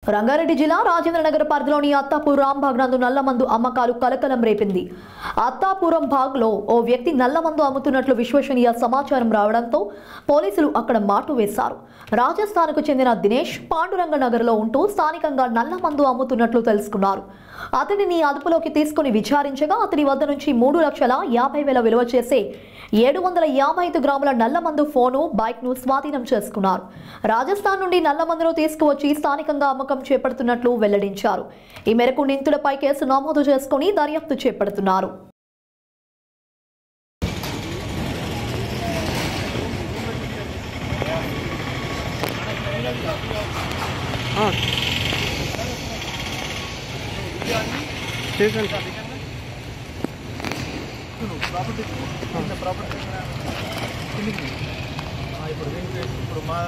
రంగారెడ్డి జిల్లా రాజేంద్రనగర్ పరిధిలోని అత్తాపూర్ రాంబాగ్ నందు నల్లమందు అమ్మకాలు కలకలం రేపింది. అత్తాపురం బాగ్ లో ఓ వ్యక్తి నల్లమందు అమ్ముతున్నట్లు విశ్వసనీయ సమాచారం రావడంతో పోలీసులు అక్కడ మాటు వేశారు. రాజస్థాన్కు చెందిన దినేష్ పాండురంగ నగర్లో ఉంటూ స్థానికంగా నల్లమందు అమ్ముతున్నట్లు తెలుసుకున్నారు. అతనిని అదుపులోకి తీసుకుని విచారించగా అతని వద్ద నుంచి 3,50,000 విలువ చేసే 755 గ్రాముల నల్లమందు ఫోను, బైక్ను స్వాధీనం చేసుకున్నారు. రాజస్థాన్ నుండి నల్లమందును తీసుకువచ్చి స్థానికంగా అమ్మకం చేపడుతున్నట్లు వెల్లడించారు. ఈ మేరకు నిందితులపై కేసు నమోదు చేసుకుని దర్యాప్తు చేపడుతున్నారు. ఇప్పుడు మా